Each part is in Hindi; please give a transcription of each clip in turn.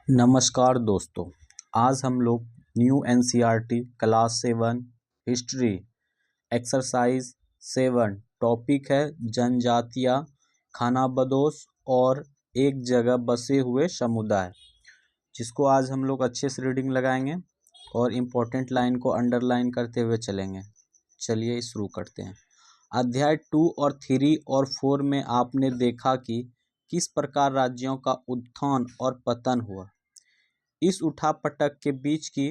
नमस्कार दोस्तों। आज हम लोग new NCERT class 7 history exercise 7 topic है जनजातियाँ, खानाबदोश और एक जगह बसे हुए समुदाय, जिसको आज हम लोग अच्छे से रीडिंग लगाएंगे और इम्पोर्टेंट लाइन को अंडरलाइन करते हुए चलेंगे। चलिए शुरू करते हैं। अध्याय 2 और 3 और 4 में आपने देखा कि किस प्रकार राज्यों का उत्थान और पतन हुआ। इस उठापटक के बीच की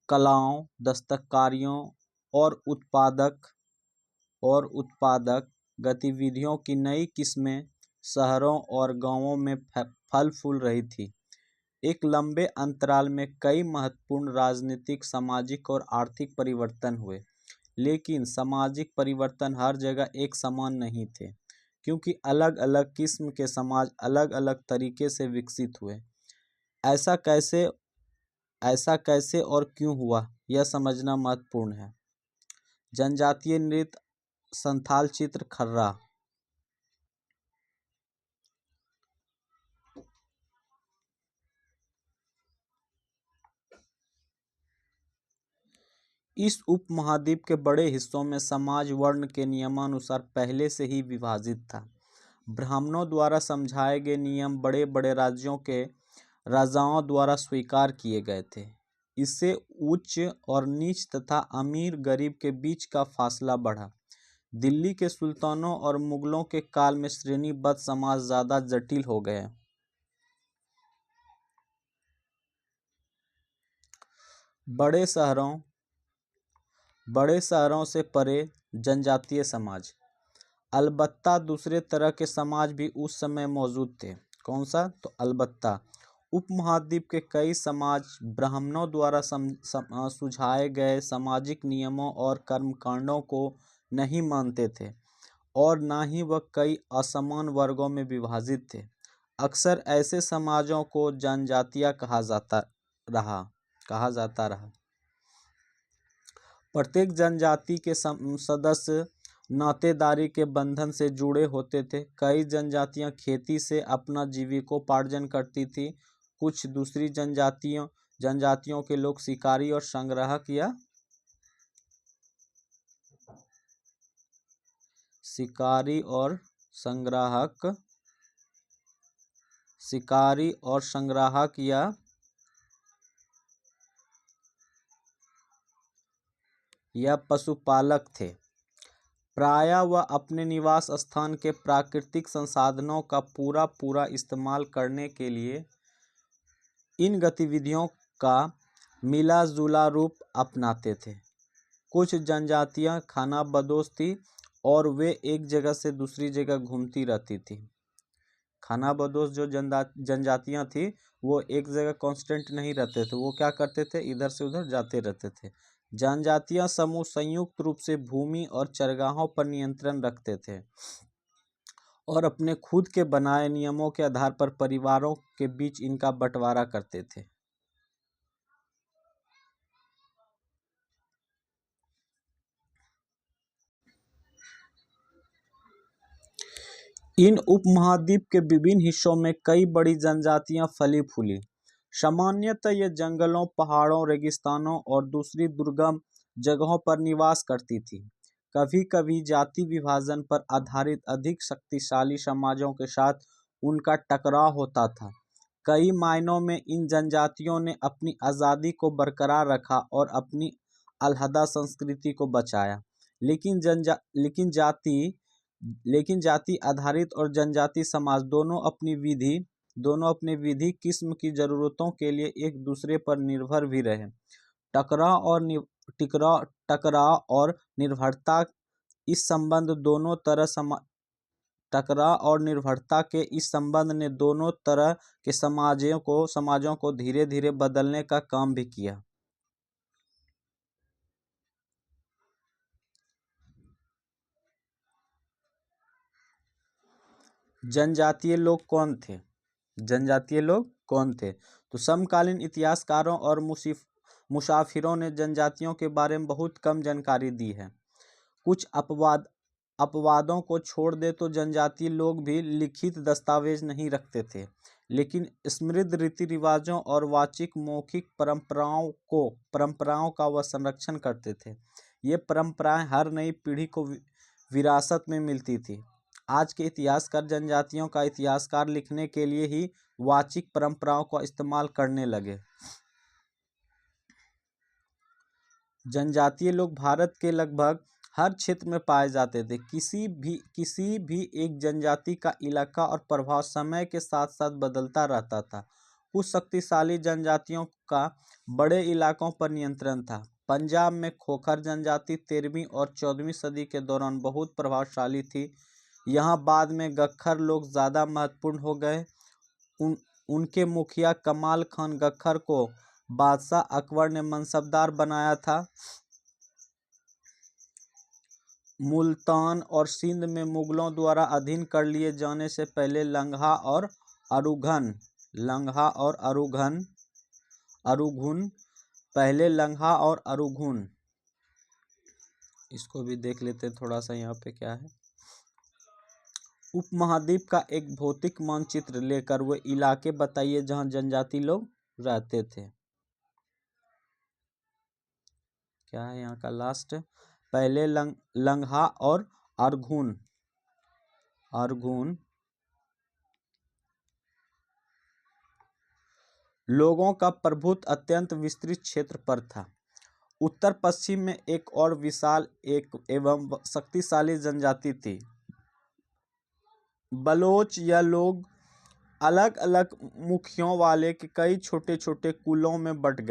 कलाओं, दस्तकारियों और उत्पादक गतिविधियों की नई किस्में शहरों और गांवों में फल फूल रही थी। एक लंबे अंतराल में कई महत्वपूर्ण राजनीतिक, सामाजिक और आर्थिक परिवर्तन हुए, लेकिन सामाजिक परिवर्तन हर जगह एक समान नहीं थे, क्योंकि अलग अलग किस्म के समाज अलग अलग तरीके से विकसित हुए। ऐसा कैसे और क्यों हुआ, यह समझना महत्वपूर्ण है। जनजातीय नृत्य, संथाल चित्र, खर्रा। इस उपमहाद्वीप के बड़े हिस्सों में समाज वर्ण के नियमानुसार पहले से ही विभाजित था। ब्राह्मणों द्वारा समझाए गए नियम बड़े बड़े राज्यों के राजाओं द्वारा स्वीकार किए गए थे। इससे उच्च और नीच तथा अमीर गरीब के बीच का फासला बढ़ा। दिल्ली के सुल्तानों और मुगलों के काल में श्रेणीबद्ध समाज ज़्यादा जटिल हो गए। बड़े शहरों से परे जनजातीय समाज। अलबत्ता दूसरे तरह के समाज भी उस समय मौजूद थे। कौन सा? तो अलबत्ता उपमहाद्वीप के कई समाज ब्राह्मणों द्वारा सुझाए गए सामाजिक नियमों और कर्मकांडों को नहीं मानते थे और ना ही वह कई असमान वर्गों में विभाजित थे। अक्सर ऐसे समाजों को जनजातियाँ कहा जाता रहा। प्रत्येक जनजाति के सदस्य नातेदारी के बंधन से जुड़े होते थे। कई जनजातियां खेती से अपना जीविकोपार्जन करती थी। कुछ दूसरी जनजातियों के लोग शिकारी और संग्राहक या पशुपालक थे। प्रायः वह अपने निवास स्थान के प्राकृतिक संसाधनों का पूरा इस्तेमाल करने के लिए इन गतिविधियों का मिला जुला रूप अपनाते थे। कुछ जनजातियां खानाबदोश थी और वे एक जगह से दूसरी जगह घूमती रहती थी। खानाबदोश जो जनजातियां थी वो एक जगह कांस्टेंट नहीं रहते थे, वो क्या करते थे, इधर से उधर जाते रहते थे। जनजातीय समूह संयुक्त रूप से भूमि और चरगाहों पर नियंत्रण रखते थे और अपने खुद के बनाए नियमों के आधार पर परिवारों के बीच इनका बंटवारा करते थे। इन उपमहाद्वीप के विभिन्न हिस्सों में कई बड़ी जनजातियां फली फूली। सामान्यतः ये जंगलों, पहाड़ों, रेगिस्तानों और दूसरी दुर्गम जगहों पर निवास करती थी। कभी कभी जाति विभाजन पर आधारित अधिक शक्तिशाली समाजों के साथ उनका टकराव होता था। कई मायनों में इन जनजातियों ने अपनी आज़ादी को बरकरार रखा और अपनी अलहदा संस्कृति को बचाया। लेकिन जाति आधारित और जनजाति समाज दोनों अपनी विधि किस्म की जरूरतों के लिए एक दूसरे पर निर्भर भी रहे। टकराव और निर्भरता के इस संबंध ने दोनों तरह के समाजों को धीरे धीरे बदलने का काम भी किया। जनजातीय लोग कौन थे? तो समकालीन इतिहासकारों और मुसाफिरों ने जनजातियों के बारे में बहुत कम जानकारी दी है। कुछ अपवादों को छोड़ दे तो जनजातीय लोग भी लिखित दस्तावेज नहीं रखते थे। लेकिन समृद्ध रीति रिवाजों और वाचिक मौखिक परंपराओं का वह संरक्षण करते थे। ये परंपराएं हर नई पीढ़ी को विरासत में मिलती थी। आज के इतिहासकार जनजातियों का इतिहासकार लिखने के लिए ही वाचिक परंपराओं का इस्तेमाल करने लगे। जनजातीय लोग भारत के लगभग हर क्षेत्र में पाए जाते थे। किसी भी एक जनजाति का इलाका और प्रभाव समय के साथ साथ बदलता रहता था। कुछ शक्तिशाली जनजातियों का बड़े इलाकों पर नियंत्रण था। पंजाब में खोखर जनजाति 13वीं और 14वीं सदी के दौरान बहुत प्रभावशाली थी। यहाँ बाद में गख्खर लोग ज़्यादा महत्वपूर्ण हो गए। उनके मुखिया कमाल खान गख्खर को बादशाह अकबर ने मनसबदार बनाया था। मुल्तान और सिंध में मुगलों द्वारा अधीन कर लिए जाने से पहले लंगहा और अरुघुन इसको भी देख लेते हैं थोड़ा सा। यहाँ पे क्या है, उपमहाद्वीप का एक भौतिक मानचित्र लेकर वो इलाके बताइए जहाँ जनजाति लोग रहते थे। क्या है यहाँ का लास्ट, पहले लंगहा और अरघुन लोगों का प्रभुत्व अत्यंत विस्तृत क्षेत्र पर था। उत्तर पश्चिम में एक और विशाल एवं शक्तिशाली जनजाति थी बलोच। यह लोग अलग अलग मुखियों वाले के कई छोटे छोटे कुलों में बट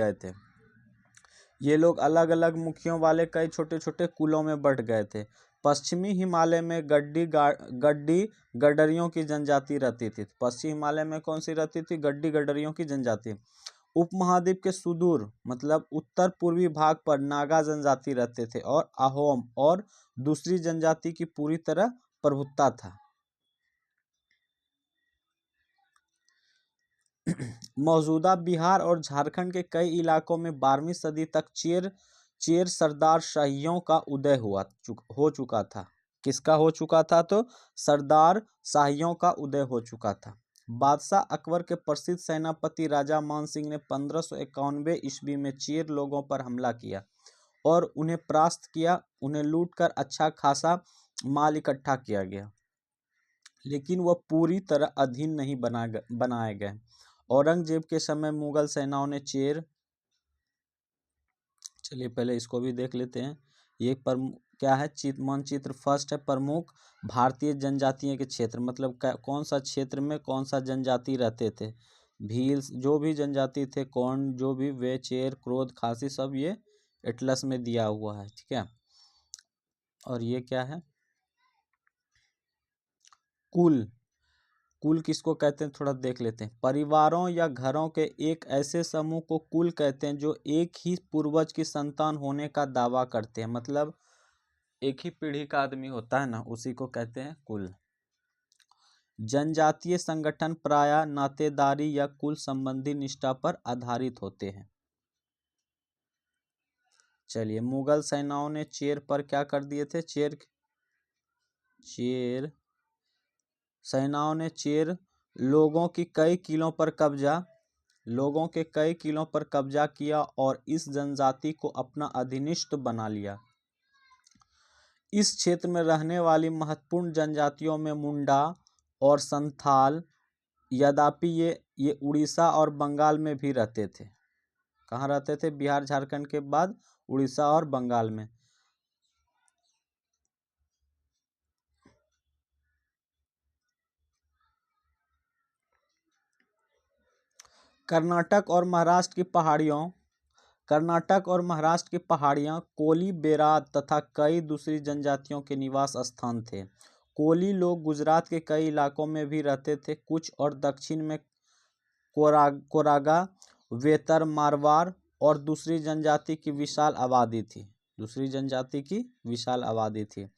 गए थे। पश्चिमी हिमालय में गड्डी गडरियों की जनजाति रहती थी। पश्चिमी हिमालय में कौन सी रहती थी? गड्डी गडरियों की जनजाति। उपमहाद्वीप के सुदूर मतलब उत्तर पूर्वी भाग पर नागा जनजाति रहते थे और अहोम और दूसरी जनजाति की पूरी तरह प्रभुत्ता था। मौजूदा बिहार और झारखंड के कई इलाकों में 12वीं सदी तक चेर सरदार शाहियों का उदय हो चुका था। किसका हो चुका था? तो सरदार शाहियों का उदय हो चुका था। बादशाह अकबर के प्रसिद्ध सेनापति राजा मान सिंह ने 1591 ईस्वी में चेर लोगों पर हमला किया और उन्हें परास्त किया। उन्हें लूटकर अच्छा खासा माल इकट्ठा किया गया, लेकिन वह पूरी तरह अधीन नहीं बनाए गए। औरंगजेब के समय मुगल सेनाओं ने चलिए पहले इसको भी देख लेते हैं। ये क्या है? मानचित्र फर्स्ट है, प्रमुख भारतीय जनजातियों के क्षेत्र, मतलब कौन सा क्षेत्र में कौन सा जनजाति रहते थे। भील जो भी जनजाति थे, कौन जो भी वे, चेर, क्रोध, खासी, सब ये एटलस में दिया हुआ है, ठीक है। और ये क्या है? कुल किसको कहते हैं थोड़ा देख लेते हैं। परिवारों या घरों के एक ऐसे समूह को कुल कहते हैं जो एक ही पूर्वज की संतान होने का दावा करते हैं। मतलब एक ही पीढ़ी का आदमी होता है ना, उसी को कहते हैं कुल। जनजातीय संगठन प्रायः नातेदारी या कुल संबंधी निष्ठा पर आधारित होते हैं। चलिए, मुगल सेनाओं ने चेर पर क्या कर दिए थे? सेनाओं ने चेर लोगों के कई किलों पर कब्जा किया और इस जनजाति को अपना अधिनिष्ठ बना लिया। इस क्षेत्र में रहने वाली महत्वपूर्ण जनजातियों में मुंडा और संथाल, यद्यपि ये उड़ीसा और बंगाल में भी रहते थे। कहाँ रहते थे? बिहार झारखंड के बाद उड़ीसा और बंगाल में। कर्नाटक और महाराष्ट्र की पहाड़ियाँ कोली, बेरात तथा कई दूसरी जनजातियों के निवास स्थान थे। कोली लोग गुजरात के कई इलाकों में भी रहते थे। कुछ और दक्षिण में कोरागा, वेतर, मारवाड़ और दूसरी जनजाति की विशाल आबादी थी।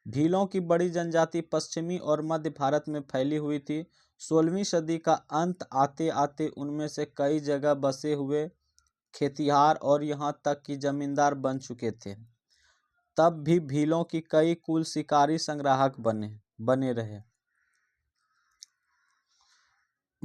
भीलों की बड़ी जनजाति पश्चिमी और मध्य भारत में फैली हुई थी। 16वीं सदी का अंत आते आते उनमें से कई जगह बसे हुए खेतिहार और यहाँ तक कि जमींदार बन चुके थे। तब भी भीलों की कई कुल शिकारी संग्राहक बने रहे।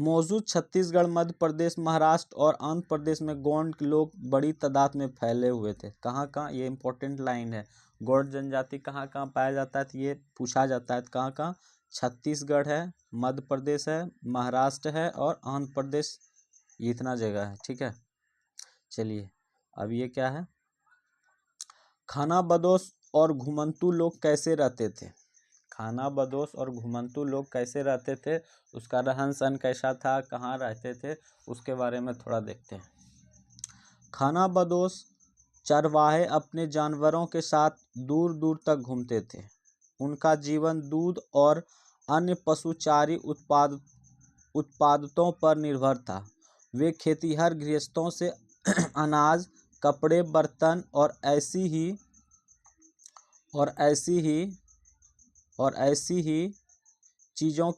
मौजूद छत्तीसगढ़, मध्य प्रदेश, महाराष्ट्र और आंध्र प्रदेश में गौंड लोग बड़ी तादाद में फैले हुए थे। कहाँ कहाँ, ये इंपॉर्टेंट लाइन है, गौड़ जनजाति कहाँ कहाँ पाया जाता है, तो ये पूछा जाता है कहाँ कहाँ। छत्तीसगढ़ है, मध्य प्रदेश है, महाराष्ट्र है और आंध्र प्रदेश, ये इतना जगह है, ठीक है। चलिए अब ये क्या है, खाना बदोश और घुमंतू लोग कैसे रहते थे। खाना बदोश और घुमंतू लोग कैसे रहते थे, उसका रहन सहन कैसा था, कहाँ रहते थे, उसके बारे में थोड़ा देखते हैं। खाना बदोश चरवाहे अपने जानवरों के साथ दूर दूर तक घूमते थे। उनका जीवन दूध और अन्य पशुचारी उत्पादों पर निर्भर था। वे खेतिहर गृहस्थों से अनाज, कपड़े, बर्तन और ऐसी ही चीज़ों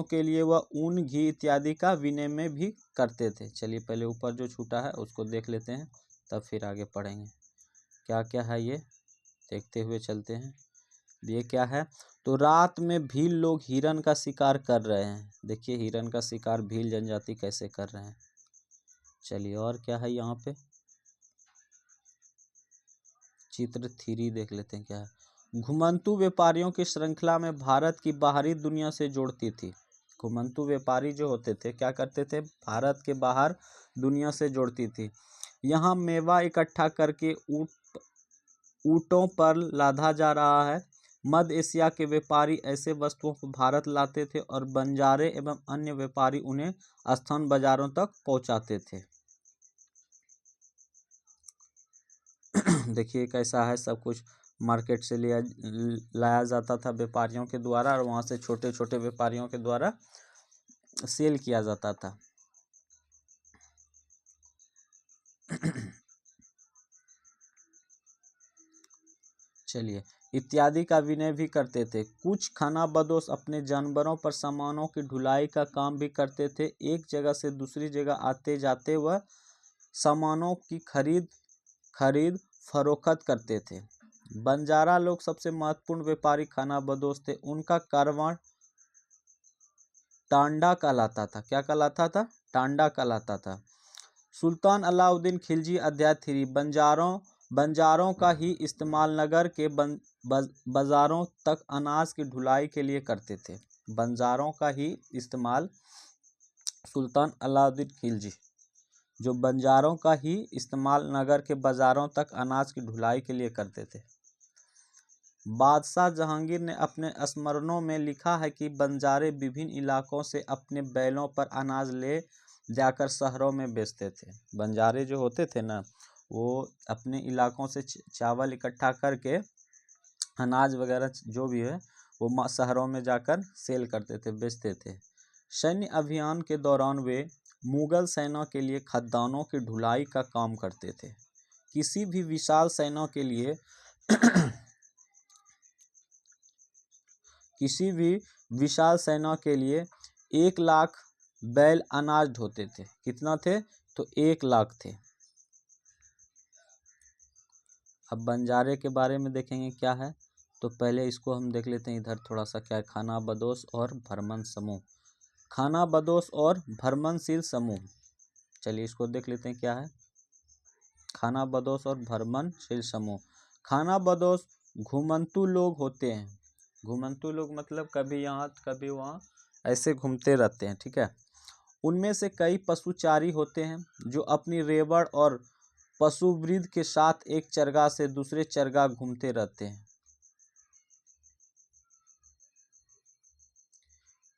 के लिए वह ऊन, घी इत्यादि का विनिमय भी करते थे। चलिए पहले ऊपर जो छूटा है उसको देख लेते हैं, तब फिर आगे पढ़ेंगे। क्या क्या है ये देखते हुए चलते हैं। ये क्या है, तो रात में भील लोग हिरन का शिकार कर रहे हैं। देखिए हिरन का शिकार भील जनजाति कैसे कर रहे हैं। चलिए और क्या है, यहाँ पे चित्र 3 देख लेते हैं क्या है। घुमंतू व्यापारियों की श्रृंखला में भारत की बाहरी दुनिया से जोड़ती थी। घुमंतू व्यापारी जो होते थे क्या करते थे, भारत के बाहर दुनिया से जोड़ती थी। यहाँ मेवा इकट्ठा करके ऊँटों पर लादा जा रहा है। मध्य एशिया के व्यापारी ऐसे वस्तुओं को भारत लाते थे और बंजारे एवं अन्य व्यापारी उन्हें स्थानीय बाजारों तक पहुंचाते थे। देखिए कैसा है, सब कुछ मार्केट से लाया जाता था व्यापारियों के द्वारा, और वहाँ से छोटे छोटे व्यापारियों के द्वारा सेल किया जाता था। चलिए इत्यादि का विनय भी करते थे। कुछ खानाबदोश अपने जानवरों पर सामानों की ढुलाई का काम भी करते थे। एक जगह से दूसरी जगह आते जाते वह सामानों की खरीद फरोख्त करते थे। बंजारा लोग सबसे महत्वपूर्ण व्यापारी खानाबदोश थे। उनका कारवां टांडा कहलाता था। क्या कहलाता था, टांडा कहलाता था। सुल्तान अलाउद्दीन खिलजी अध्याय 3, बंजारों का ही इस्तेमाल नगर के बाजारों तक अनाज की ढुलाई के लिए करते थे। बंजारों का ही इस्तेमाल सुल्तान अलाउद्दीन खिलजी जो बंजारों का ही इस्तेमाल नगर के बाजारों तक अनाज की ढुलाई के लिए करते थे। बादशाह जहांगीर ने अपने स्मरणों में लिखा है कि बंजारे विभिन्न इलाकों से अपने बैलों पर अनाज ले जाकर शहरों में बेचते थे। बंजारे जो होते थे ना, वो अपने इलाकों से चावल इकट्ठा करके अनाज वगैरह जो भी है वो शहरों में जाकर सेल करते थे, बेचते थे। सैन्य अभियान के दौरान वे मुगल सेना के लिए खदानों की ढुलाई का काम करते थे। किसी भी विशाल सेना के लिए 1 लाख बैल अनाज ढोते थे। कितना थे, तो 1 लाख थे। अब बंजारे के बारे में देखेंगे क्या है, तो पहले इसको हम देख लेते हैं इधर थोड़ा सा। क्या है, खानाबदोश और भ्रमण समूह। खानाबदोश और भ्रमणशील समूह, चलिए इसको देख लेते हैं क्या है। खानाबदोश और भ्रमणशील समूह। खानाबदोश घुमंतू लोग होते हैं। घुमंतू लोग मतलब कभी यहाँ कभी वहाँ ऐसे घूमते रहते हैं, ठीक है। उनमें से कई पशुचारी होते हैं जो अपनी रेवड़ और पशुवृद्ध के साथ एक चरगाह से दूसरे चरगाह घूमते रहते हैं।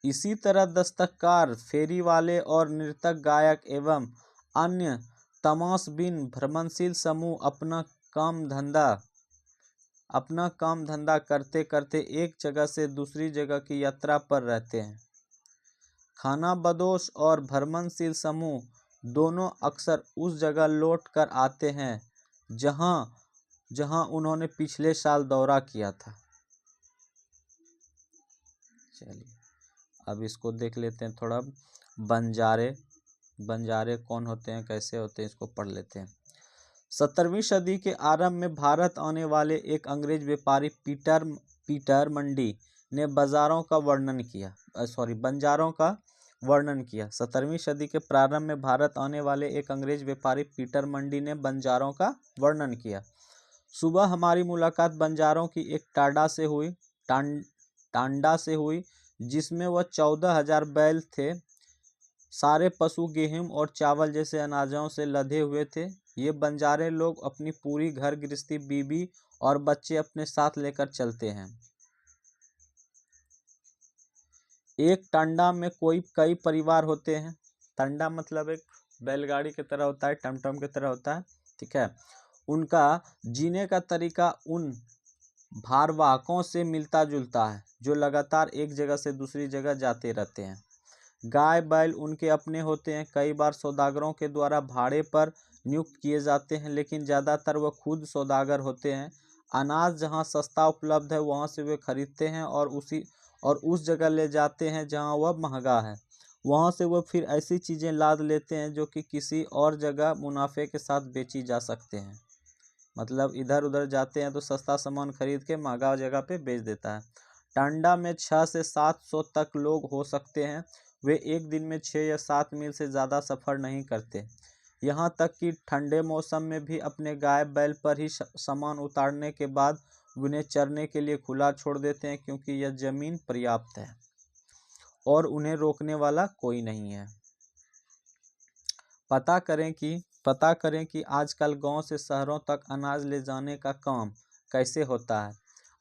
इसी तरह दस्तकार, फेरी वाले और नर्तक, गायक एवं अन्य तमाशबीन भ्रमणशील समूह अपना काम धंधा करते करते एक जगह से दूसरी जगह की यात्रा पर रहते हैं। खानाबदोश और भ्रमणशील समूह दोनों अक्सर उस जगह लौट कर आते हैं जहां उन्होंने पिछले साल दौरा किया था। चलिए अब इसको देख लेते हैं थोड़ा। बंजारे कौन होते हैं, कैसे होते हैं, इसको पढ़ लेते हैं। 17वीं सदी के आरंभ में भारत आने वाले एक अंग्रेज व्यापारी पीटर मंडी ने बंजारों का वर्णन किया। 17वीं सदी के प्रारंभ में भारत आने वाले एक अंग्रेज व्यापारी पीटर मंडी ने बंजारों का वर्णन किया। सुबह हमारी मुलाकात बंजारों की एक टांडा से हुई जिसमें वह 14,000 बैल थे। सारे पशु गेहूं और चावल जैसे अनाजों से लदे हुए थे। ये बंजारे लोग अपनी पूरी घर गृहस्थी, बीबी और बच्चे अपने साथ लेकर चलते हैं। एक टांडा में कई परिवार होते हैं। टांडा मतलब एक बैलगाड़ी की तरह होता है, टमटम की तरह होता है, ठीक है। उनका जीने का तरीका उन भारवाहकों से मिलता जुलता है जो लगातार एक जगह से दूसरी जगह जाते रहते हैं। गाय बैल उनके अपने होते हैं। कई बार सौदागरों के द्वारा भाड़े पर नियुक्त किए जाते हैं, लेकिन ज़्यादातर वह खुद सौदागर होते हैं। अनाज जहां सस्ता उपलब्ध है वहां से वे खरीदते हैं और उस जगह ले जाते हैं जहां वह महंगा है। वहां से वह फिर ऐसी चीज़ें लाद लेते हैं जो कि किसी और जगह मुनाफे के साथ बेची जा सकते हैं। मतलब इधर उधर जाते हैं तो सस्ता सामान खरीद के महंगा जगह पे बेच देता है। टांडा में 6 से 700 तक लोग हो सकते हैं। वे एक दिन में 6 या 7 मील से ज़्यादा सफ़र नहीं करते। यहाँ तक कि ठंडे मौसम में भी अपने गाय बैल पर ही सामान उतारने के बाद उन्हें चरने के लिए खुला छोड़ देते हैं, क्योंकि यह ज़मीन पर्याप्त है और उन्हें रोकने वाला कोई नहीं है। पता करें कि आजकल गांव से शहरों तक अनाज ले जाने का काम कैसे होता है।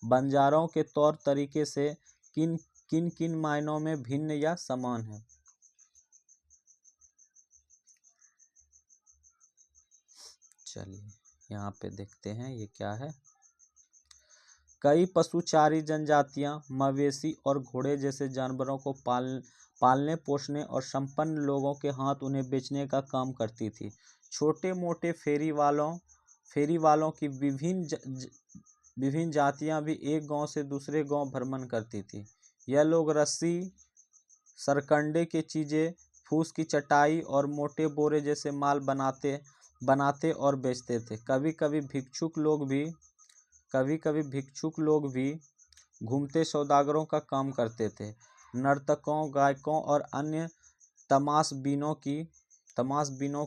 बंजारों के तौर तरीके से किन किन मायनों में भिन्न या समान है। चलिए यहाँ पे देखते हैं ये क्या है। कई पशुचारी जनजातियां मवेशी और घोड़े जैसे जानवरों को पालने पोसने और संपन्न लोगों के हाथ उन्हें बेचने का काम करती थी। छोटे मोटे फेरी वालों की विभिन्न जातियां भी एक गांव से दूसरे गांव भ्रमण करती थी। यह लोग रस्सी, सरकंडे की चीज़ें, फूस की चटाई और मोटे बोरे जैसे माल बनाते और बेचते थे। कभी कभी भिक्षुक लोग भी घूमते सौदागरों का काम करते थे। नर्तकों, गायकों और अन्य तमाशबीनों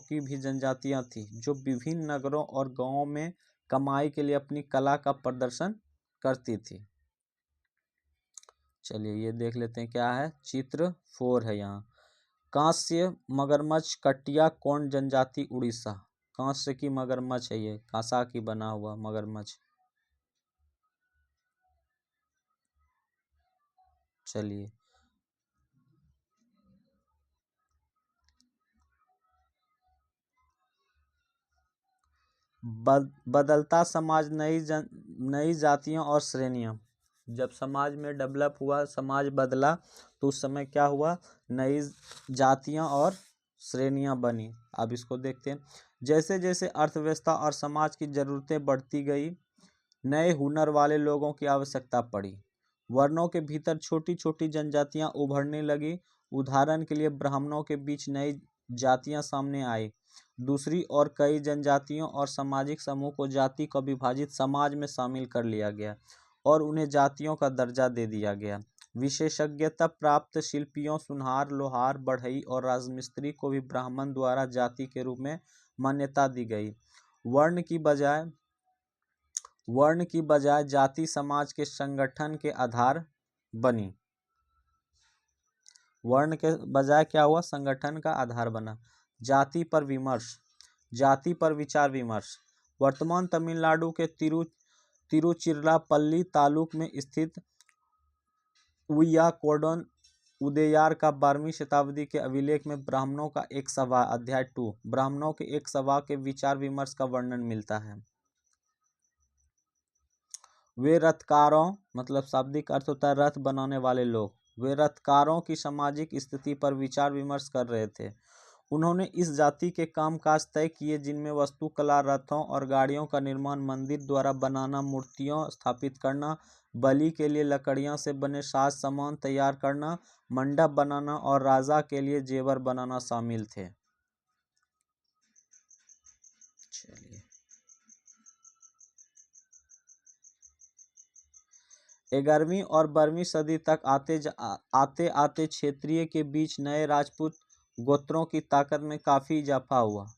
की भी जनजातियां थीं जो विभिन्न नगरों और गांवों में कमाई के लिए अपनी कला का प्रदर्शन करती थी। चलिए ये देख लेते हैं क्या है। चित्र 4 है यहाँ। कांस्य मगरमच्छ, कटिया कोंड जनजाति, उड़ीसा। कांस्य की मगरमच्छ है ये, कांसा की बना हुआ मगरमच्छ। चलिए बदलता समाज, नई जातियां और श्रेणियां। जब समाज में डेवलप हुआ, समाज बदला, तो उस समय क्या हुआ, नई जातियां और श्रेणियां बनी। अब इसको देखते हैं। जैसे जैसे अर्थव्यवस्था और समाज की ज़रूरतें बढ़ती गई, नए हुनर वाले लोगों की आवश्यकता पड़ी। वर्णों के भीतर छोटी छोटी जनजातियां उभरने लगी। उदाहरण के लिए ब्राह्मणों के बीच नई जातियां सामने आई। दूसरी ओर कई जनजातियों और सामाजिक समूह को जाति का विभाजित समाज में शामिल कर लिया गया और उन्हें जातियों का दर्जा दे दिया गया। विशेषज्ञता प्राप्त शिल्पियों, सुनार, लोहार, बढ़ई और राजमिस्त्री को भी ब्राह्मण द्वारा जाति के रूप में मान्यता दी गई। वर्ण की बजाय जाति समाज के संगठन के आधार बनी। वर्ण के बजाय क्या हुआ, संगठन का आधार बना। जाति पर विचार विमर्श। वर्तमान तमिलनाडु के तिरुचिरापल्ली तालुक में स्थित उय्याकोडन उदययार का 12वीं शताब्दी के अभिलेख में ब्राह्मणों का एक सभा, अध्याय 2, ब्राह्मणों के एक सभा के विचार विमर्श का वर्णन मिलता है। वे रथकारों, मतलब शाब्दिक अर्थ होता है रथ बनाने वाले लोग, वे रथकारों की सामाजिक स्थिति पर विचार विमर्श कर रहे थे। उन्होंने इस जाति के कामकाज तय किए जिनमें वास्तुकला, रथों और गाड़ियों का निर्माण, मंदिर द्वारा बनाना, मूर्तियों स्थापित करना, बलि के लिए लकड़ियां से बने साज सामान तैयार करना, मंडप बनाना और राजा के लिए जेवर बनाना शामिल थे। चलिए 11वीं और 12वीं सदी तक आते आते क्षेत्रीय के बीच नए राजपूत गोत्रों की ताकत में काफ़ी इजाफा हुआ।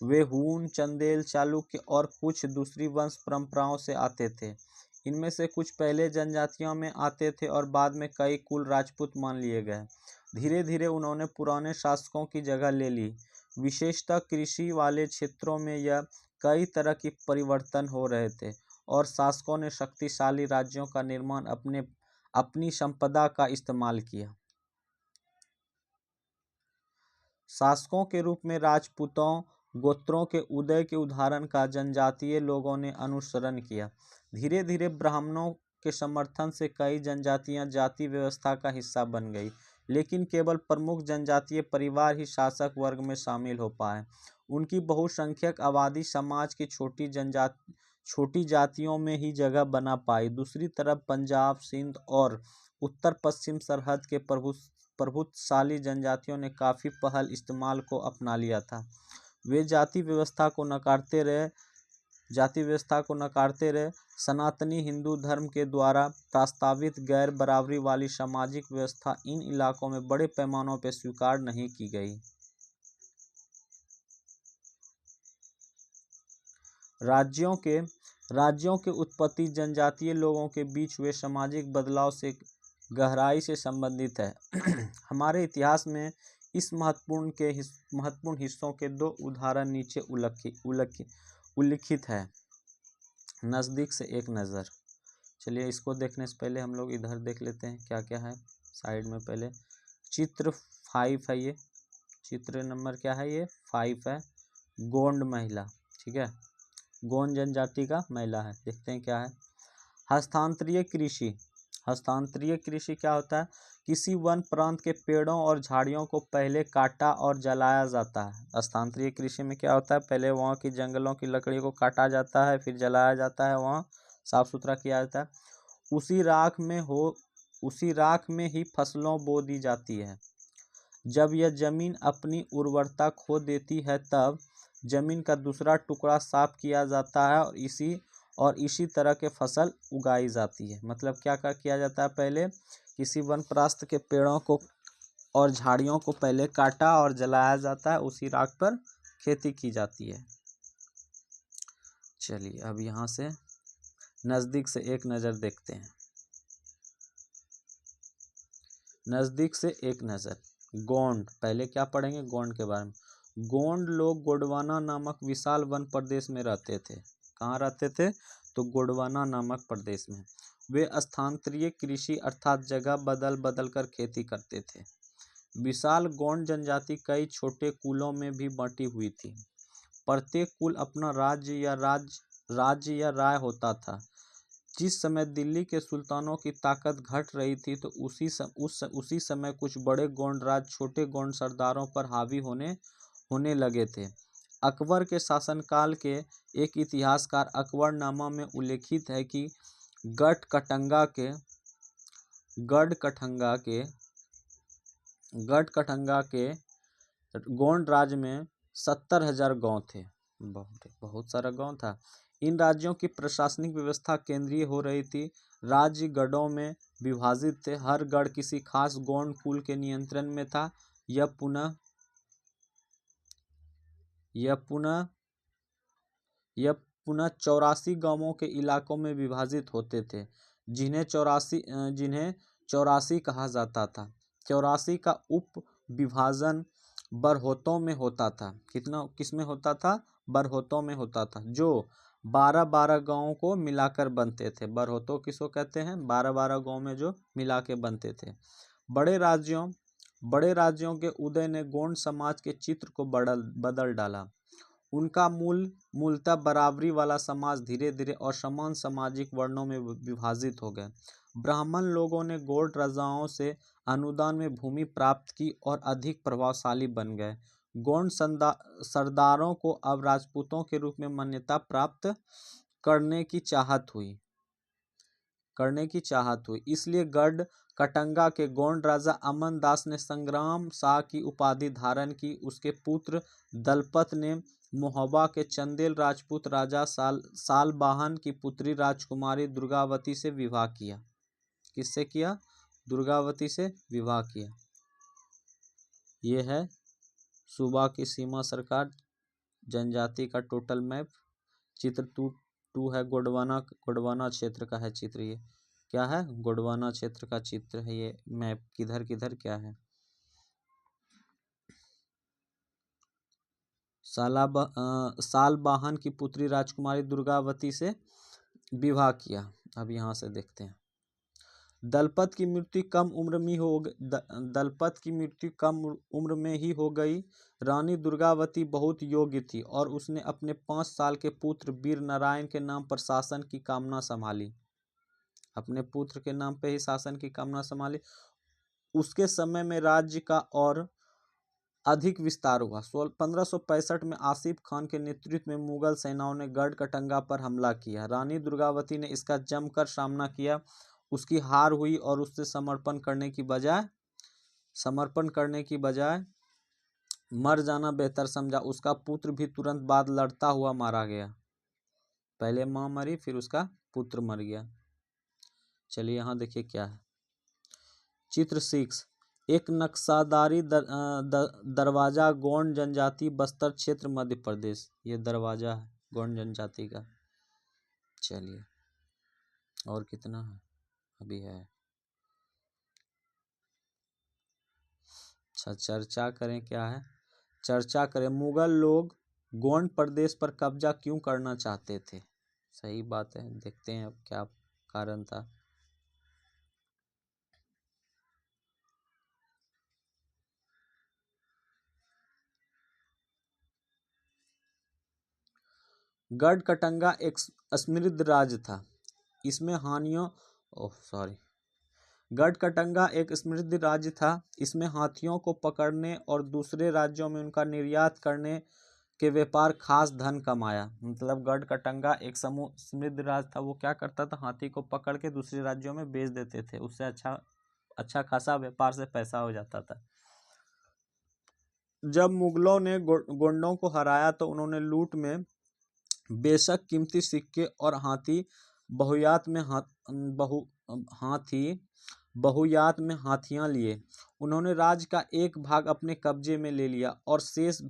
वे हूण, चंदेल, चालुक्य और कुछ दूसरी वंश परंपराओं से आते थे। इनमें से कुछ पहले जनजातियों में आते थे और बाद में कई कुल राजपूत मान लिए गए। धीरे धीरे उन्होंने पुराने शासकों की जगह ले ली। विशेषतः कृषि वाले क्षेत्रों में यह कई तरह की परिवर्तन हो रहे थे और शासकों ने शक्तिशाली राज्यों का निर्माण अपनी संपदा का इस्तेमाल किया। शासकों के रूप में राजपूतों गोत्रों के उदय के उदाहरण का जनजातीय लोगों ने अनुसरण किया। धीरे धीरे ब्राह्मणों के समर्थन से कई जनजातियां जाति व्यवस्था का हिस्सा बन गई, लेकिन केवल प्रमुख जनजातीय परिवार ही शासक वर्ग में शामिल हो पाए। उनकी बहुसंख्यक आबादी समाज की छोटी जातियों में ही जगह बना पाई। दूसरी तरफ पंजाब, सिंध और उत्तर पश्चिम सरहद के प्रभुत्वशाली जनजातियों ने काफ़ी पहल इस्तेमाल को अपना लिया था। वे जाति व्यवस्था को नकारते रहे। सनातनी हिंदू धर्म के द्वारा प्रस्तावित गैर बराबरी वाली सामाजिक व्यवस्था इन इलाकों में बड़े पैमानों पर स्वीकार नहीं की गई। राज्यों के उत्पत्ति जनजातीय लोगों के बीच हुए सामाजिक बदलाव से गहराई से संबंधित है। हमारे इतिहास में इस महत्वपूर्ण हिस्सों के दो उदाहरण नीचे उल्लिखित है। नज़दीक से एक नज़र। चलिए इसको देखने से पहले हम लोग इधर देख लेते हैं क्या क्या है साइड में। पहले चित्र 5 है, ये चित्र नंबर क्या है, ये 5 है। गोंड महिला, ठीक है, गोंड जनजाति का महिला है। देखते हैं क्या है। हस्तांतरीय कृषि क्या होता है? किसी वन प्रांत के पेड़ों और झाड़ियों को पहले काटा और जलाया जाता है। हस्तांतरीय कृषि में क्या होता है? पहले वहाँ की जंगलों की लकड़ी को काटा जाता है, फिर जलाया जाता है, वहाँ साफ सुथरा किया जाता है। उसी राख में ही फसलों बो दी जाती है। जब यह जमीन अपनी उर्वरता खो देती है तब जमीन का दूसरा टुकड़ा साफ किया जाता है और इसी तरह के फसल उगाई जाती है। मतलब क्या किया जाता है? पहले किसी वनप्रस्थ के पेड़ों को और झाड़ियों को पहले काटा और जलाया जाता है, उसी राख पर खेती की जाती है। चलिए अब यहाँ से नज़दीक से एक नज़र देखते हैं। नज़दीक से एक नज़र। गोंड, पहले क्या पढ़ेंगे? गोंड के बारे में। गोंड लोग गोंडवाना नामक विशाल वन प्रदेश में रहते थे। कहाँ रहते थे? तो गोंडवाना नामक प्रदेश में। वे स्थानांतरीय कृषि अर्थात जगह बदल बदल कर खेती करते थे। विशाल गोंड जनजाति कई छोटे कुलों में भी बंटी हुई थी। प्रत्येक कुल अपना राज्य या राय होता था। जिस समय दिल्ली के सुल्तानों की ताकत घट रही थी तो उसी समय कुछ बड़े गोंड राज छोटे गोंड सरदारों पर हावी होने लगे थे। अकबर के शासनकाल के एक इतिहासकार अकबरनामा में उल्लेखित है कि गढ़कटंगा के गोंड राज्य में 70,000 गांव थे। बहुत सारा गांव था। इन राज्यों की प्रशासनिक व्यवस्था केंद्रीय हो रही थी। राज्य गढ़ों में विभाजित थे। हर गढ़ किसी खास गोंड कुल के नियंत्रण में था। यह पुनः 84 गांवों के इलाकों में विभाजित होते थे, जिन्हें 84 कहा जाता था। 84 का उप विभाजन बरहोतों में होता था। किसमें होता था? बरहोतों में होता था, जो 12 गांवों को मिलाकर बनते थे। बरहोतों किसको कहते हैं? 12 गांव में जो मिला के बनते थे। बड़े राज्यों के उदय ने गोंड समाज के चित्र को बदल डाला। उनका मूलतः बराबरी वाला समाज धीरे धीरे असमान सामाजिक वर्णों में विभाजित हो गए। ब्राह्मण लोगों ने गोंड राजाओं से अनुदान में भूमि प्राप्त की और अधिक प्रभावशाली बन गए। गोंड सरदारों को अब राजपूतों के रूप में मान्यता प्राप्त करने की चाहत हुई। इसलिए गढ़कटंगा के गोंड राजा अमन दास ने संग्राम शाह की उपाधि धारण की। उसके पुत्र दलपत ने महोबा के चंदेल राजपूत राजा सालबाहन की पुत्री राजकुमारी दुर्गावती से विवाह किया। किससे किया? दुर्गावती से विवाह किया। ये है सूबा की सीमा सरकार जनजाति का टोटल मैप। चित्र टू है गोंडवाना क्षेत्र का है चित्र। ये क्या है? गोंडवाना क्षेत्र का चित्र है ये मैप। किधर किधर क्या है? सालबाहन की पुत्री राजकुमारी दुर्गावती से विवाह किया। अब यहाँ से देखते हैं। दलपत की मृत्यु कम उम्र में ही हो गई। रानी दुर्गावती बहुत योग्य थी और उसने अपने 5 साल के पुत्र वीर नारायण के नाम पर शासन की कामना संभाली। अपने पुत्र के नाम पे ही शासन की कामना संभाली। उसके समय में राज्य का और अधिक विस्तार हुआ। 1565 में आसिफ खान के नेतृत्व में मुगल सेनाओं ने गढ़कटंगा पर हमला किया। रानी दुर्गावती ने इसका जमकर सामना किया। उसकी हार हुई और उससे समर्पण करने की बजाय मर जाना बेहतर समझा। उसका पुत्र भी तुरंत बाद लड़ता हुआ मारा गया। पहले मां मरी, फिर उसका पुत्र मर गया। चलिए यहाँ देखिए क्या है। चित्र 6, एक नक्शादारी दरवाजा गोंड जनजाति बस्तर क्षेत्र मध्य प्रदेश। ये दरवाजा है गोंड जनजाति का। चलिए और कितना है? अभी है। अच्छा, चर्चा करें। क्या है? चर्चा करें। मुगल लोग गोंड प्रदेश पर कब्जा क्यों करना चाहते थे? सही बात है, देखते हैं अब क्या कारण था। गढ़कटंगा एक समृद्ध राज्य था। इसमें गढ़कटंगा एक समृद्ध राज्य था। इसमें हाथियों को पकड़ने और दूसरे राज्यों में उनका निर्यात करने के व्यापार खास धन कमाया। मतलब गढ़कटंगा एक समृद्ध राज्य था। वो क्या करता था? हाथी को पकड़ के दूसरे राज्यों में बेच देते थे। उससे अच्छा खासा व्यापार से पैसा हो जाता था। जब मुगलों ने गोंडों को हराया तो उन्होंने लूट में बेशक कीमती सिक्के और बहुयात में हाथियां लिए। उन्होंने राज्य का एक भाग अपने कब्जे में ले लिया और शेष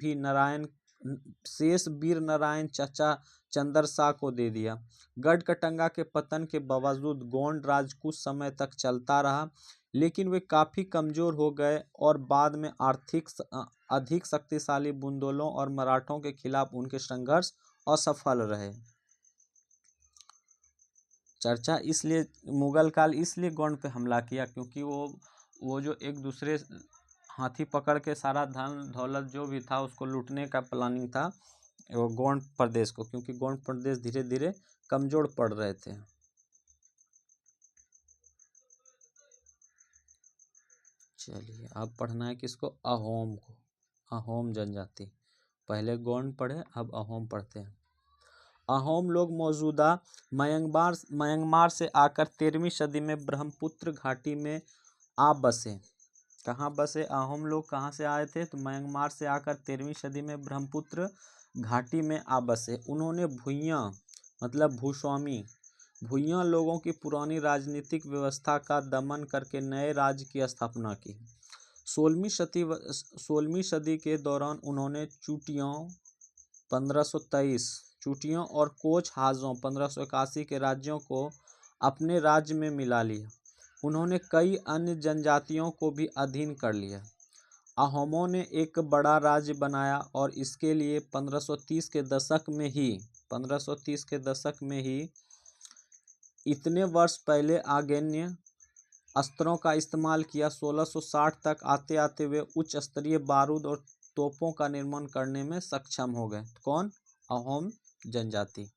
वीर नारायण चचा चंदर शाह को दे दिया। गढ़कटंगा के पतन के बावजूद गोंड राज कुछ समय तक चलता रहा, लेकिन वे काफी कमजोर हो गए और बाद में अधिक शक्तिशाली बुंदेलों और मराठों के खिलाफ उनके संघर्ष असफल रहे। चर्चा इसलिए मुगल काल इसलिए गोंड पे हमला किया क्योंकि वो जो एक दूसरे हाथी पकड़ के सारा धन दौलत जो भी था उसको लूटने का प्लानिंग था वो गोंड प्रदेश को, क्योंकि गोंड प्रदेश धीरे धीरे कमजोर पड़ रहे थे। चलिए अब पढ़ना है किसको? अहोम को। अहोम जनजाति। पहले गोंड पढ़े, अब अहोम पढ़ते हैं। अहोम लोग मौजूदा म्यांमार से आकर 13वीं सदी में ब्रह्मपुत्र घाटी में आ बसे। कहाँ बसे? अहोम लोग कहाँ से आए थे? तो म्यांमार से आकर 13वीं सदी में ब्रह्मपुत्र घाटी में आ बसे। उन्होंने भुइयां मतलब भुइयां लोगों की पुरानी राजनीतिक व्यवस्था का दमन करके नए राज्य की स्थापना की। 16वीं सदी के दौरान उन्होंने चूटियों 1523 चूटियों और कोच हाजों 1581 के राज्यों को अपने राज्य में मिला लिया। उन्होंने कई अन्य जनजातियों को भी अधीन कर लिया। अहोमों ने एक बड़ा राज्य बनाया और इसके लिए 1530 के दशक में ही इतने वर्ष पहले आग्नेय अस्त्रों का इस्तेमाल किया। 1660 तक आते आते वे उच्च स्तरीय बारूद और तोपों का निर्माण करने में सक्षम हो गए। कौन? अहोम जनजाति।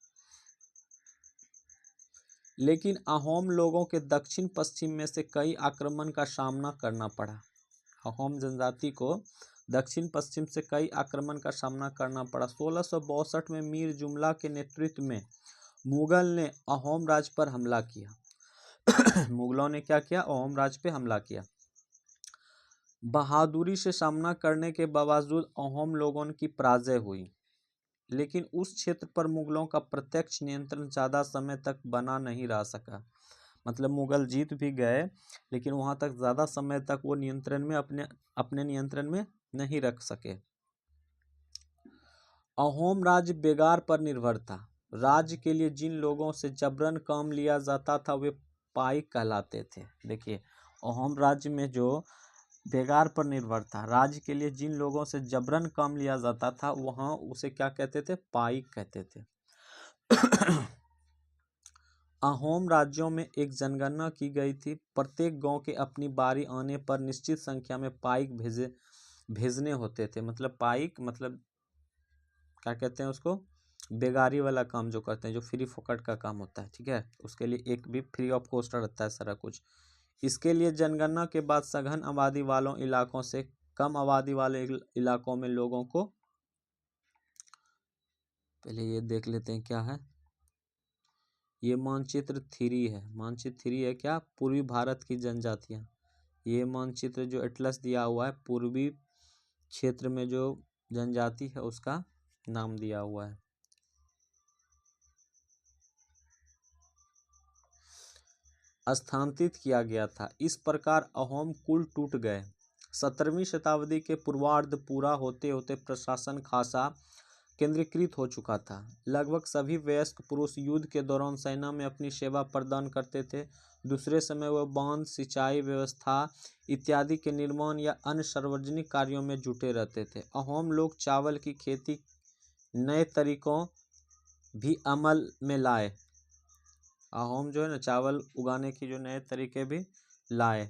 लेकिन अहोम लोगों के दक्षिण पश्चिम में से कई आक्रमण का सामना करना पड़ा। अहोम जनजाति को दक्षिण पश्चिम से कई आक्रमण का सामना करना पड़ा। 1662 में मीर जुमला के नेतृत्व में मुगल ने अहोम राज्य पर हमला किया। मुगलों ने क्या किया? अहोम राज्य पे हमला किया। बहादुरी से सामना करने के बावजूद अहोम लोगों की पराजय हुई, लेकिन उस क्षेत्र पर मुगलों का प्रत्यक्ष नियंत्रण ज्यादा समय तक बना नहीं रह सका। मतलब मुगल जीत भी गए, लेकिन वहां तक ज़्यादा समय तक वो नियंत्रण में अपने नियंत्रण में नहीं रख सके। अहोम राज्य बेगार पर निर्भर था। राज्य के लिए जिन लोगों से जबरन काम लिया जाता था वे पाइक कहलाते थे। देखिए, अहोम राज्य में जो बेगार पर निर्भर था, राज्य के लिए जिन लोगों से जबरन काम लिया जाता था वहाँ उसे क्या कहते थे? पाइक कहते थे। अहोम राज्यों में एक जनगणना की गई थी। प्रत्येक गांव के अपनी बारी आने पर निश्चित संख्या में पाइक भेजने होते थे। मतलब पाइक मतलब क्या कहते हैं उसको? बेगारी वाला काम जो करते हैं, जो फ्री फोकट का काम होता है, ठीक है, उसके लिए एक भी फ्री ऑफ कॉस्ट रहता है सारा कुछ। इसके लिए जनगणना के बाद सघन आबादी वालों इलाकों से कम आबादी वाले इलाकों में लोगों को, पहले ये देख लेते हैं क्या है। ये मानचित्र 3 है। मानचित्र 3 है क्या? पूर्वी भारत की जनजातियां। ये मानचित्र जो एटलस दिया हुआ है, पूर्वी क्षेत्र में जो जनजाति है उसका नाम दिया हुआ है। स्थानांतरित किया गया था। इस प्रकार अहोम कुल टूट गए। 17वीं शताब्दी के पूर्वार्ध पूरा होते होते प्रशासन खासा केंद्रीकृत हो चुका था। लगभग सभी वयस्क पुरुष युद्ध के दौरान सेना में अपनी सेवा प्रदान करते थे। दूसरे समय वह बांध, सिंचाई व्यवस्था इत्यादि के निर्माण या अन्य सार्वजनिक कार्यों में जुटे रहते थे। अहोम लोग चावल की खेती नए तरीकों भी अमल में लाए। अहोम जो है ना, चावल उगाने की जो नए तरीके भी लाए।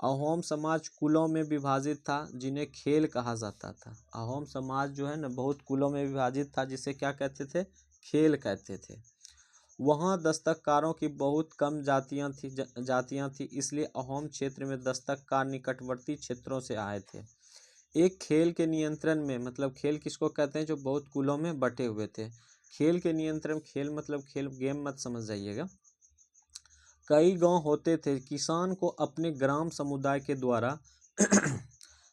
अहोम समाज कुलों में विभाजित था जिन्हें खेल कहा जाता था। अहोम समाज जो है ना बहुत कुलों में विभाजित था, जिसे क्या कहते थे? खेल कहते थे। वहाँ दस्तकारों की बहुत कम जातियां थी, इसलिए अहोम क्षेत्र में दस्तकार निकटवर्ती क्षेत्रों से आए थे। एक खेल के नियंत्रण में, मतलब खेल किसको कहते हैं? जो बहुत कुलों में बटे हुए थे। खेल के नियंत्रण, खेल मतलब खेल गेम मत समझ जाइएगा। कई गांव होते थे। किसान को अपने ग्राम समुदाय के द्वारा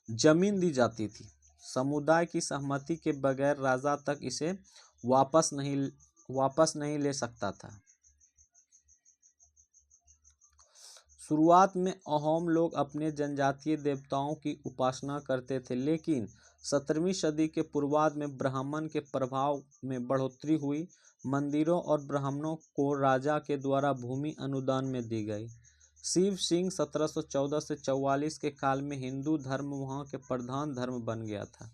जमीन दी जाती थी। समुदाय की सहमति के बगैर राजा तक इसे वापस नहीं ले सकता था। शुरुआत में अहोम लोग अपने जनजातीय देवताओं की उपासना करते थे, लेकिन 17वीं सदी के पूर्वार्ध में ब्राह्मण के प्रभाव में बढ़ोतरी हुई। मंदिरों और ब्राह्मणों को राजा के द्वारा भूमि अनुदान में दी गई। शिव सिंह 1714 से 44 के काल में हिंदू धर्म वहाँ के प्रधान धर्म बन गया था,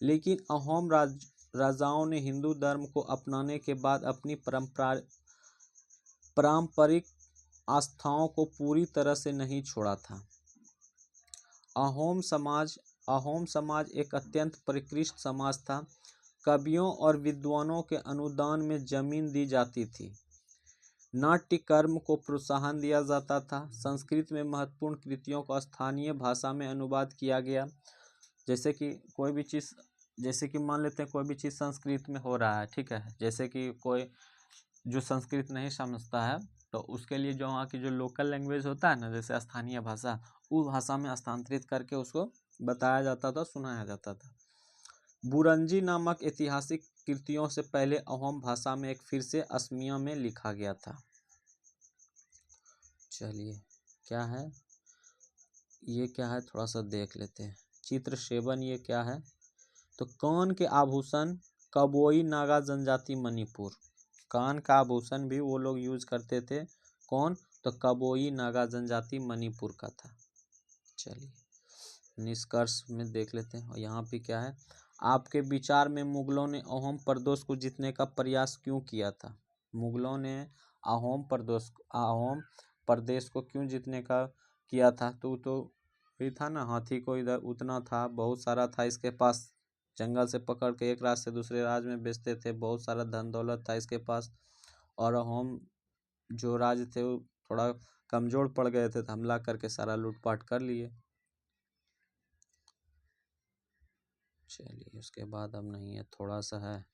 लेकिन अहोम राजाओं ने हिंदू धर्म को अपनाने के बाद अपनी पारंपरिक आस्थाओं को पूरी तरह से नहीं छोड़ा था। अहोम समाज एक अत्यंत परिष्कृत समाज था। कवियों और विद्वानों के अनुदान में जमीन दी जाती थी। नाट्य कर्म को प्रोत्साहन दिया जाता था। संस्कृत में महत्वपूर्ण कृतियों को स्थानीय भाषा में अनुवाद किया गया। जैसे कि कोई भी चीज़, जैसे कि मान लेते हैं कोई भी चीज़ संस्कृत में हो रहा है, ठीक है, जैसे कि कोई जो संस्कृत नहीं समझता है तो उसके लिए जो वहाँ की जो लोकल लैंग्वेज होता है ना, जैसे स्थानीय भाषा, उस भाषा में स्थानांतरित करके उसको बताया जाता था, सुनाया जाता था। बुरंजी नामक ऐतिहासिक कृतियों से पहले अहोम भाषा में एक फिर से असमिया में लिखा गया था। चलिए, क्या है ये, क्या है थोड़ा सा देख लेते हैं। चित्र 7 ये क्या है? तो कान के आभूषण, कबोई नागा जनजाति मणिपुर। कान का आभूषण भी वो लोग यूज करते थे। कौन? तो कबोई नागा जनजाति मणिपुर का था। चलिए, निष्कर्ष में देख लेते हैं। और यहाँ पे क्या है? आपके विचार में मुगलों ने अहोम प्रदेश को जीतने का प्रयास क्यों किया था? मुगलों ने अहोम प्रदेश को क्यों जीतने का किया था? तो ये था ना, हाथी को इधर उतना था, बहुत सारा था इसके पास, जंगल से पकड़ के एक राज्य से दूसरे राज्य में बेचते थे, बहुत सारा धन दौलत था इसके पास। और अहोम जो राज्य थे वो थोड़ा कमजोर पड़ गए थे, तो हमला करके सारा लूटपाट कर लिए। चलिए, उसके बाद अब नहीं है, थोड़ा सा है,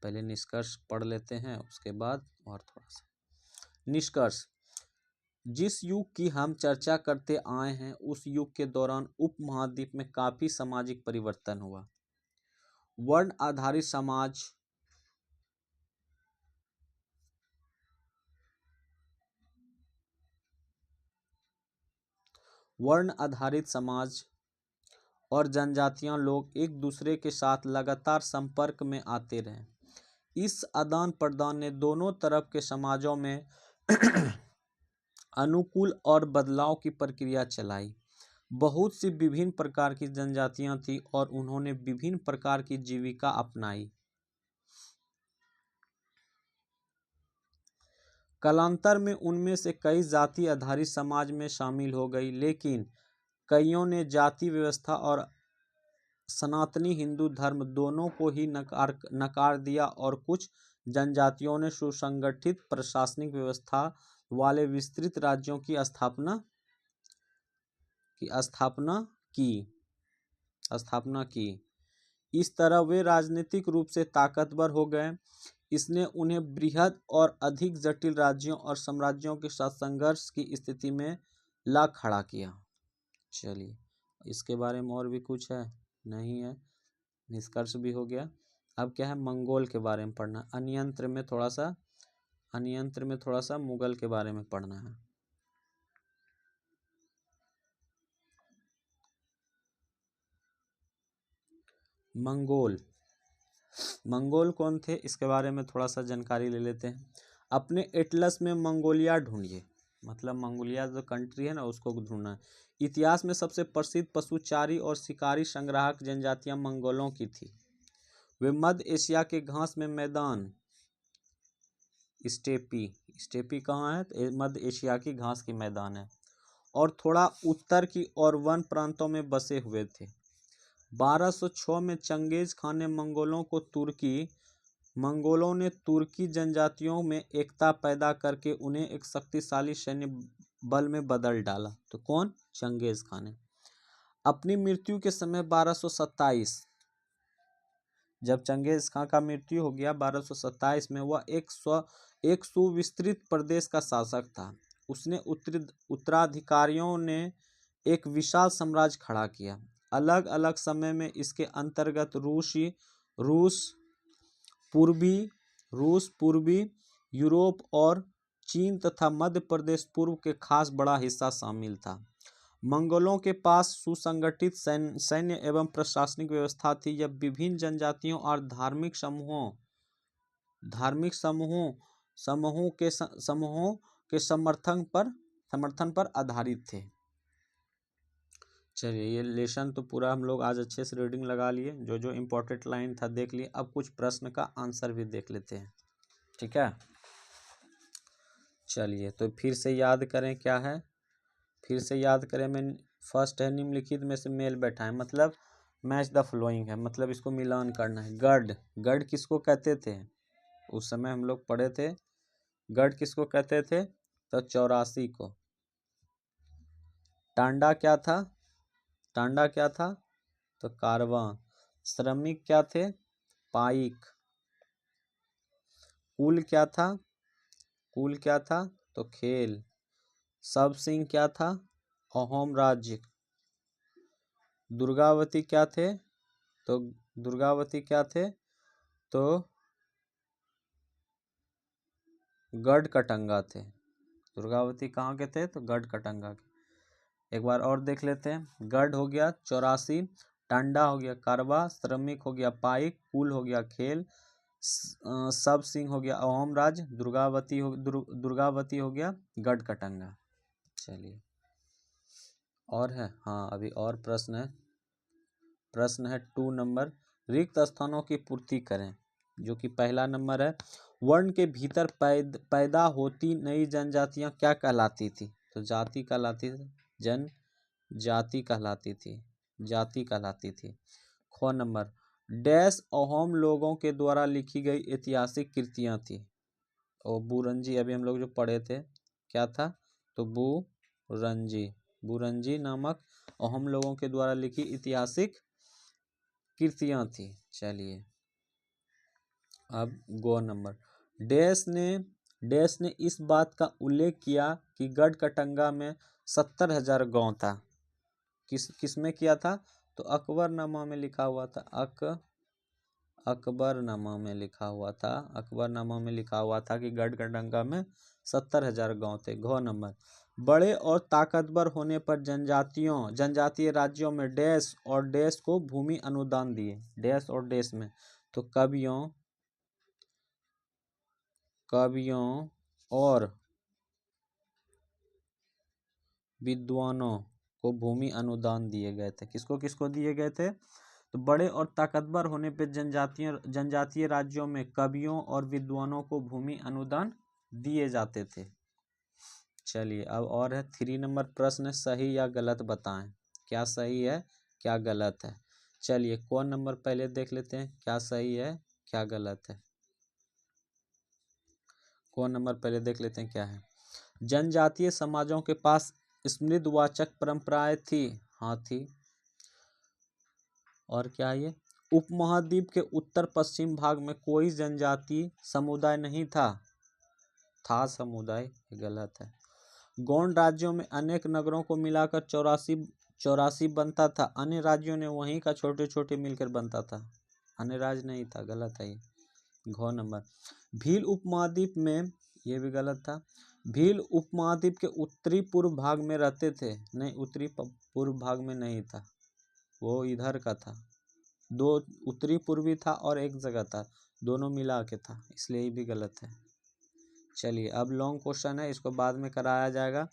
पहले निष्कर्ष पढ़ लेते हैं, उसके बाद और थोड़ा सा। निष्कर्ष: जिस युग की हम चर्चा करते आए हैं उस युग के दौरान उपमहाद्वीप में काफी सामाजिक परिवर्तन हुआ। वर्ण आधारित समाज, वर्ण आधारित समाज और जनजातियां लोग एक दूसरे के साथ लगातार संपर्क में आते रहे। इस आदान प्रदान ने दोनों तरफ के समाजों में अनुकूल और बदलाव की प्रक्रिया चलाई। बहुत सी विभिन्न प्रकार की जनजातियां थीं और उन्होंने विभिन्न प्रकार की जीविका अपनाई। कालांतर में उनमें से कई जाति आधारित समाज में शामिल हो गई, लेकिन कईयों ने जाति व्यवस्था और सनातनी हिंदू धर्म दोनों को ही नकार दिया और कुछ जनजातियों ने सुसंगठित प्रशासनिक व्यवस्था वाले विस्तृत राज्यों की स्थापना की। इस तरह वे राजनीतिक रूप से ताकतवर हो गए। इसने उन्हें बृहद और अधिक जटिल राज्यों और साम्राज्यों के साथ संघर्ष की स्थिति में ला खड़ा किया। चलिए, इसके बारे में और भी कुछ है? नहीं है। निष्कर्ष भी हो गया। अब क्या है, मंगोल के बारे में पढ़ना। अनियंत्र में थोड़ा सा मुगल के बारे में पढ़ना है। मंगोल कौन थे, इसके बारे में थोड़ा सा जानकारी ले लेते हैं। अपने एटलस में मंगोलिया ढूंढिए, मतलब मंगोलिया जो कंट्री है ना, उसको ढूंढना है। इतिहास में सबसे प्रसिद्ध पशुचारी और शिकारी संग्राहक जनजातियां मंगोलों की थी। वे मध्य एशिया के घास में मैदान स्टेपी कहाँ है? तो मध्य एशिया की घास की मैदान है, और थोड़ा उत्तर की और वन प्रांतों में बसे हुए थे। 1206 में चंगेज खान ने मंगोलों ने तुर्की जनजातियों में एकता पैदा करके उन्हें एक शक्तिशाली सैन्य बल में बदल डाला। तो कौन? चंगेज खान ने। अपनी मृत्यु के समय 1227, जब चंगेज खान का मृत्यु हो गया 1227 में, वह एक सुविस्तृत प्रदेश का शासक था। उसने उत्तराधिकारियों ने एक विशाल साम्राज्य खड़ा किया। अलग अलग समय में इसके अंतर्गत रूस, पूर्वी यूरोप और चीन तथा मध्य प्रदेश पूर्व के खास बड़ा हिस्सा शामिल था। मंगोलों के पास सुसंगठित सैन्य एवं प्रशासनिक व्यवस्था थी। यह विभिन्न जनजातियों और धार्मिक समूहों के समर्थन पर आधारित थे। चलिए, ये लेसन तो पूरा हम लोग आज अच्छे से रीडिंग लगा लिए, जो जो इम्पोर्टेंट लाइन था देख लिए। अब कुछ प्रश्न का आंसर भी देख लेते हैं, ठीक है। चलिए, तो फिर से याद करें, क्या है, फिर से याद करें। मैं फर्स्ट है निम्नलिखित में से मेल बैठा है, मतलब मैच द फ्लोइंग है, मतलब इसको मिलान करना है। गढ़ किसको कहते थे? उस समय हम लोग पढ़े थे, गढ़ किसको कहते थे? तो 84 को। टांडा क्या था? तो कारवां। श्रमिक क्या थे? पाइक। कुल क्या था? तो खेल। सब सिंह क्या था? अहोम राज्य। दुर्गावती क्या थे? तो गढ़कटंगा थे। दुर्गावती कहाँ के थे? तो गढ़कटंगा के। एक बार और देख लेते हैं। गढ़ हो गया 84, टांडा हो गया कारवा, श्रमिक हो गया पाइक, कुल हो गया खेल, सब सिंह हो गया अहोम राज, दुर्गावती हो गया गढ़कटंगा। चलिए, और है? हाँ, अभी और प्रश्न है 2 नंबर। रिक्त स्थानों की पूर्ति करें, जो कि पहला नंबर है। वर्ण के भीतर पैदा होती नई जनजातियां क्या कहलाती थी? तो जाति कहलाती थी, जनजाति कहलाती थी। ख नंबर, डैश अहोम लोगों के द्वारा लिखी गई ऐतिहासिक कृतियां थी। और बुरंजी, अभी हम लोग जो पढ़े थे, क्या था? तो बुरंजी नामक अहोम लोगों के द्वारा लिखी ऐतिहासिक कृतियां थी। चलिए, अब गो नंबर, डैश ने इस बात का उल्लेख किया कि गढ़कटंगा में 70,000 गांव था। किसमें किया था? तो अकबरनामा में लिखा हुआ था। अकबरनामा में लिखा हुआ था कि गढ़कटंगा में 70,000 गांव थे। घ नंबर, बड़े और ताकतवर होने पर जनजातीय राज्यों में डैश और डैश को भूमि अनुदान दिए। डैश और डैश में तो कवियों और विद्वानों को भूमि अनुदान दिए गए थे। किसको किसको दिए गए थे? तो बड़े और ताकतवर होने पर जनजातीय राज्यों में कवियों और विद्वानों को भूमि अनुदान दिए जाते थे। चलिए अब और है 3 नंबर प्रश्न, सही या गलत बताएं। क्या सही है क्या गलत है? चलिए कौन नंबर पहले देख लेते हैं, क्या सही है क्या गलत है। कौन नंबर पहले देख लेते हैं क्या है। जनजातीय समाजों के पास स्मृतिवाचक परंपराएं थी। हाँ थी। और क्या ये उपमहाद्वीप के उत्तर पश्चिम भाग में कोई जनजातीय समुदाय नहीं था। समुदाय, गलत है। गौड़ राज्यों में अनेक नगरों को मिलाकर 84 बनता था। अन्य राज्यों ने वहीं का छोटे छोटे मिलकर बनता था, अन्य राज्य नहीं था। गलत है ये, घ नंबर। भील उपमहाद्वीप में, ये भी गलत था। भील उपमहाद्वीप के उत्तरी पूर्व भाग में रहते थे। नहीं, उत्तरी पूर्व भाग में नहीं था, वो इधर का था। 2 उत्तरी पूर्वी था और एक जगह था, दोनों मिला के था, इसलिए ये भी गलत है। चलिए अब लॉन्ग क्वेश्चन है, इसको बाद में कराया जाएगा।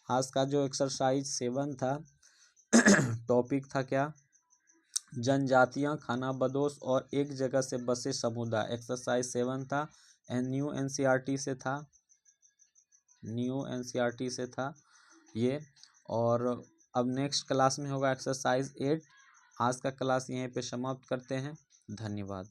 आज का जो एक्सरसाइज 7 था टॉपिक था क्या? जनजातियां, खानाबदोश और एक जगह से बसे समुदाय। एक्सरसाइज 7 था, न्यू एनसीईआरटी से था ये। और अब नेक्स्ट क्लास में होगा एक्सरसाइज 8। आज का क्लास यहीं पे समाप्त करते हैं। धन्यवाद।